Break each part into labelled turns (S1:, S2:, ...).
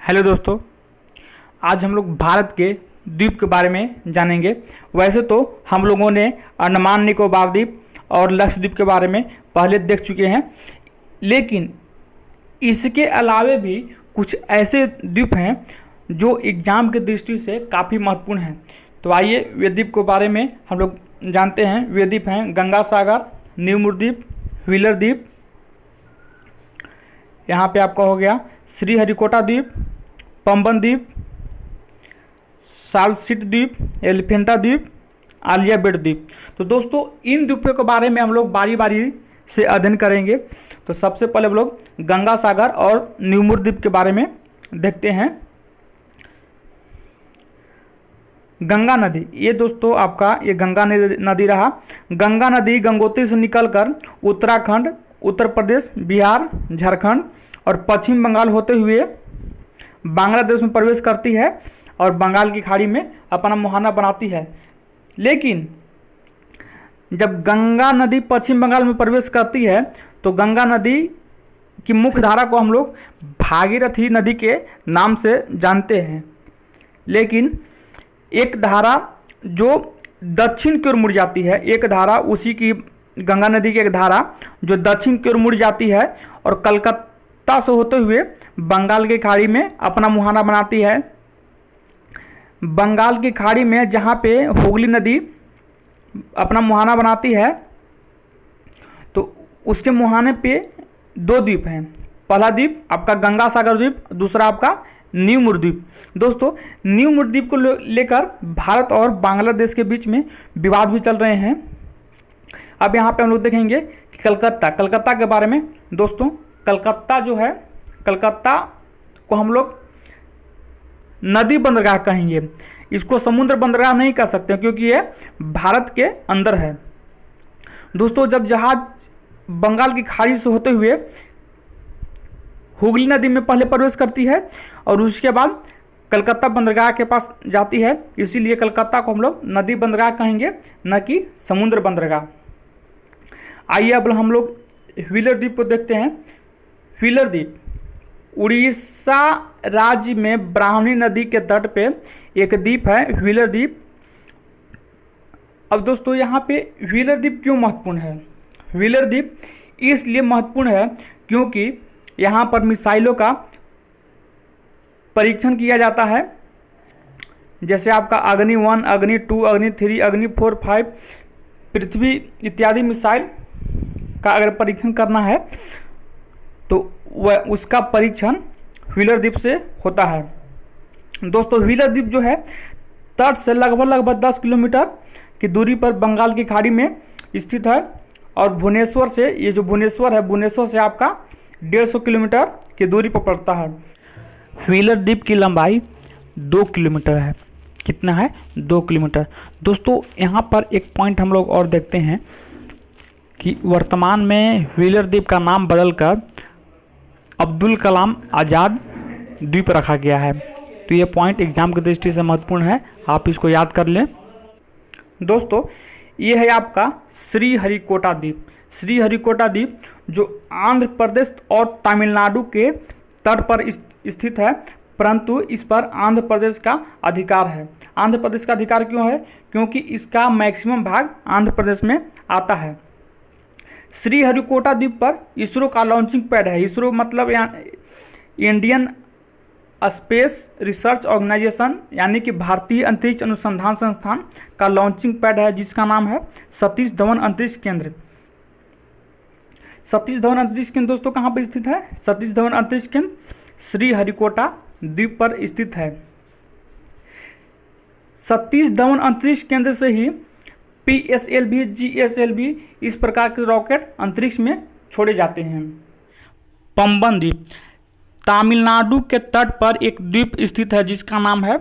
S1: Hello दोस्तों, आज हम लोग भारत के द्वीप के बारे में जानेंगे। वैसे तो हम लोगों ने अंडमान निकोबार द्वीप और लक्षद्वीप के बारे में पहले देख चुके हैं, लेकिन इसके अलावे भी कुछ ऐसे द्वीप हैं जो एग्जाम की दृष्टि से काफ़ी महत्वपूर्ण हैं। तो आइए वे द्वीप के बारे में हम लोग जानते हैं। वे द्वीप हैं गंगा सागर, न्यू द्वीप, व्हीलर द्वीप, यहाँ पे आपका हो गया श्रीहरिकोटा द्वीप, पंबन द्वीप, सालसीट द्वीप, एलिफेंटा द्वीप, आलिया बेट द्वीप। तो दोस्तों इन द्वीपों के बारे में हम लोग बारी बारी से अध्ययन करेंगे। तो सबसे पहले हम लोग गंगा सागर और न्यू द्वीप के बारे में देखते हैं। गंगा नदी, ये दोस्तों आपका ये गंगा नदी रहा। गंगा नदी गंगोत्री से निकलकर उत्तराखंड, उत्तर प्रदेश, बिहार, झारखंड और पश्चिम बंगाल होते हुए बांग्लादेश में प्रवेश करती है और बंगाल की खाड़ी में अपना मुहाना बनाती है। लेकिन जब गंगा नदी पश्चिम बंगाल में प्रवेश करती है तो गंगा नदी की मुख्य धारा को हम लोग भागीरथी नदी के नाम से जानते हैं। लेकिन एक धारा जो दक्षिण की ओर मुड़ जाती है, एक धारा उसी की गंगा नदी की एक धारा जो दक्षिण की ओर मुड़ जाती है और कलकत्ता से होते हुए बंगाल की खाड़ी में अपना मुहाना बनाती है। बंगाल की खाड़ी में जहाँ पे हुगली नदी अपना मुहाना बनाती है तो उसके मुहाने पे दो द्वीप हैं। पहला द्वीप आपका गंगा सागर द्वीप, दूसरा आपका न्यू द्वीप। दोस्तों न्यू द्वीप को लेकर भारत और बांग्लादेश के बीच में विवाद भी चल रहे हैं। अब यहाँ पे हम लोग देखेंगे कि कलकत्ता के बारे में। दोस्तों कलकत्ता जो है, कलकत्ता को हम लोग नदी बंदरगाह कहेंगे, इसको समुद्र बंदरगाह नहीं कह सकते क्योंकि ये भारत के अंदर है। दोस्तों जब जहाज बंगाल की खाड़ी से होते हुए हुगली नदी में पहले प्रवेश करती है और उसके बाद कलकत्ता बंदरगाह के पास जाती है, इसीलिए कलकत्ता को हम लोग नदी बंदरगाह कहेंगे, न कि समुद्र बंदरगाह। आइए अब हम लोग व्हीलर द्वीप को देखते हैं। व्हीलर द्वीप उड़ीसा राज्य में ब्राह्मणी नदी के तट पे एक द्वीप है, व्हीलर द्वीप। अब दोस्तों यहाँ पे व्हीलर द्वीप क्यों महत्वपूर्ण है? व्हीलर द्वीप इसलिए महत्वपूर्ण है क्योंकि यहाँ पर मिसाइलों का परीक्षण किया जाता है। जैसे आपका अग्नि 1, अग्नि 2, अग्नि 3, अग्नि 4, 5, पृथ्वी इत्यादि मिसाइल का अगर परीक्षण करना है तो वह उसका परीक्षण व्हीलर द्वीप से होता है। दोस्तों व्हीलर द्वीप जो है तट से लगभग 10 किलोमीटर की दूरी पर बंगाल की खाड़ी में स्थित है और भुवनेश्वर से, ये जो भुवनेश्वर है, भुवनेश्वर से आपका 150 किलोमीटर की दूरी पर पड़ता है। व्हीलर द्वीप की लंबाई 2 किलोमीटर है। कितना है? 2 किलोमीटर। दोस्तों यहाँ पर एक पॉइंट हम लोग और देखते हैं कि वर्तमान में व्हीलर द्वीप का नाम बदलकर अब्दुल कलाम आज़ाद द्वीप रखा गया है। तो ये पॉइंट एग्जाम की दृष्टि से महत्वपूर्ण है, आप इसको याद कर लें। दोस्तों ये है आपका श्रीहरिकोटा द्वीप। श्रीहरिकोटा द्वीप जो आंध्र प्रदेश और तमिलनाडु के तट पर स्थित है, परंतु इस पर आंध्र प्रदेश का अधिकार है। आंध्र प्रदेश का अधिकार क्यों है? क्योंकि इसका मैक्सिमम भाग आंध्र प्रदेश में आता है। श्रीहरिकोटा द्वीप पर इसरो का लॉन्चिंग पैड है। इसरो मतलब इंडियन स्पेस रिसर्च ऑर्गेनाइजेशन यानी कि भारतीय अंतरिक्ष अनुसंधान संस्थान का लॉन्चिंग पैड है, जिसका नाम है सतीश धवन अंतरिक्ष केंद्र। सतीश धवन अंतरिक्ष केंद्र दोस्तों कहाँ पर स्थित है? सतीश धवन अंतरिक्ष केंद्र श्रीहरिकोटा द्वीप पर स्थित है। सतीश धवन अंतरिक्ष केंद्र से ही PSLV, GSLV इस प्रकार के रॉकेट अंतरिक्ष में छोड़े जाते हैं। पंबन द्वीप तमिलनाडु के तट पर एक द्वीप स्थित है जिसका नाम है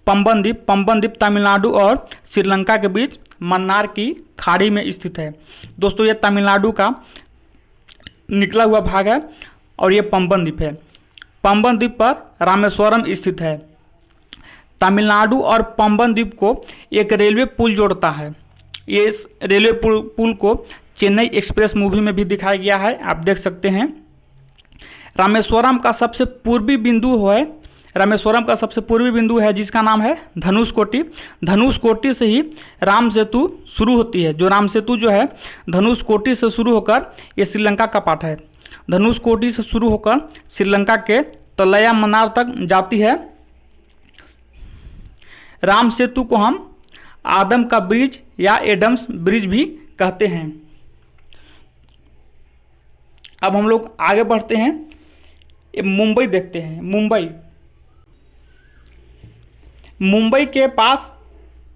S1: पंबन द्वीप। पंबन द्वीप तमिलनाडु और श्रीलंका के बीच मन्नार की खाड़ी में स्थित है। दोस्तों ये तमिलनाडु का निकला हुआ भाग है और ये पंबन द्वीप है। पंबन द्वीप पर रामेश्वरम स्थित है। तमिलनाडु और पंबन द्वीप को एक रेलवे पुल जोड़ता है। ये इस रेलवे पुल को चेन्नई एक्सप्रेस मूवी में भी दिखाया गया है, आप देख सकते हैं। रामेश्वरम का सबसे पूर्वी बिंदु है रामेश्वरम का सबसे पूर्वी बिंदु है जिसका नाम है धनुषकोटी। धनुषकोटी से ही राम सेतु शुरू होती है। जो राम सेतु जो है धनुषकोटी से शुरू होकर ये श्रीलंका का पार्ट है। धनुषकोटी से शुरू होकर श्रीलंका के तलैया मन्नार तक जाती है। राम सेतु को हम आदम का ब्रिज या एडम्स ब्रिज भी कहते हैं। अब हम लोग आगे बढ़ते हैं, मुंबई देखते हैं। मुंबई के पास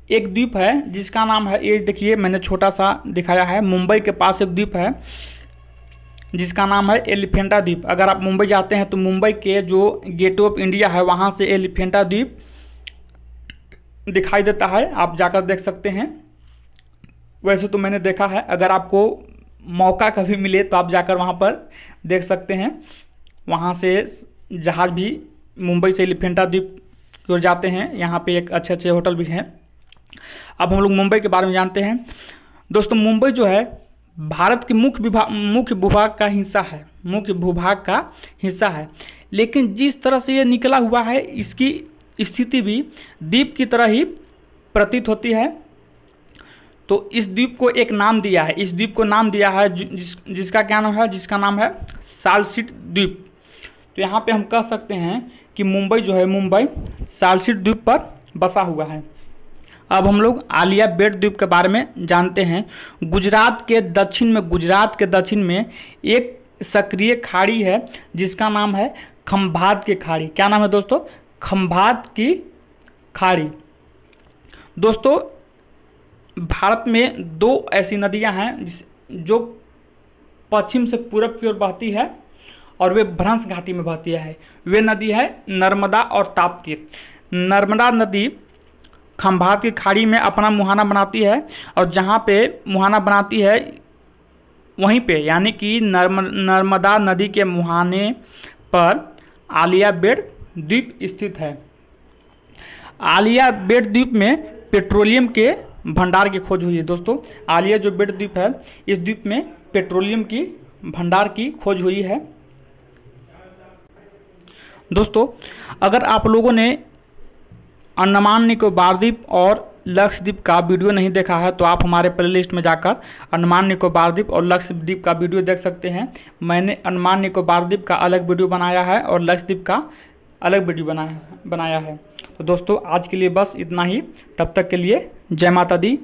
S1: एक द्वीप है जिसका नाम है, ये देखिए मैंने छोटा सा दिखाया है। मुंबई के पास एक द्वीप है जिसका नाम है एलिफेंटा द्वीप। अगर आप मुंबई जाते हैं तो मुंबई के जो गेट ऑफ इंडिया है वहाँ से एलिफेंटा द्वीप दिखाई देता है, आप जाकर देख सकते हैं। वैसे तो मैंने देखा है, अगर आपको मौका कभी मिले तो आप जाकर वहाँ पर देख सकते हैं। वहाँ से जहाज़ भी मुंबई से एलिफेंटा द्वीप की ओर जाते हैं। यहाँ पे एक अच्छे अच्छे होटल भी हैं। अब हम लोग मुंबई के बारे में जानते हैं। दोस्तों मुंबई जो है भारत के मुख्य भूभाग का हिस्सा है, लेकिन जिस तरह से ये निकला हुआ है इसकी स्थिति भी द्वीप की तरह ही प्रतीत होती है। तो इस द्वीप को एक नाम दिया है, इस द्वीप को नाम दिया है जिसका क्या नाम है, जिसका नाम है सालसीट द्वीप। तो यहाँ पे हम कह सकते हैं कि मुंबई जो है, मुंबई सालसीट द्वीप पर बसा हुआ है। अब हम लोग आलिया बेट द्वीप के बारे में जानते हैं। गुजरात के दक्षिण में एक सक्रिय खाड़ी है जिसका नाम है खंभात की खाड़ी। क्या नाम है दोस्तों? खंभात की खाड़ी। दोस्तों भारत में दो ऐसी नदियां हैं जो पश्चिम से पूरब की ओर बहती है और वे भ्रंश घाटी में बहती है। वे नदी है नर्मदा और ताप्ती। नर्मदा नदी खंभात की खाड़ी में अपना मुहाना बनाती है और जहाँ पे मुहाना बनाती है वहीं पे यानी कि नर्मदा नदी के मुहाने पर आलिया बेट द्वीप स्थित है। आलिया बेट द्वीप में पेट्रोलियम के भंडार की खोज हुई है। दोस्तों आलिया जो बेट द्वीप है, इस द्वीप में पेट्रोलियम की भंडार की खोज हुई है। दोस्तों अगर आप लोगों ने अंडमान निकोबार द्वीप और लक्षद्वीप का वीडियो नहीं देखा है तो आप हमारे प्लेलिस्ट में जाकर अंडमान निकोबार द्वीप और लक्षद्वीप का वीडियो देख सकते हैं। मैंने अंडमान निकोबार द्वीप का अलग वीडियो बनाया है और लक्षद्वीप का अलग वीडियो बनाया है। तो दोस्तों आज के लिए बस इतना ही। तब तक के लिए जय माता दी।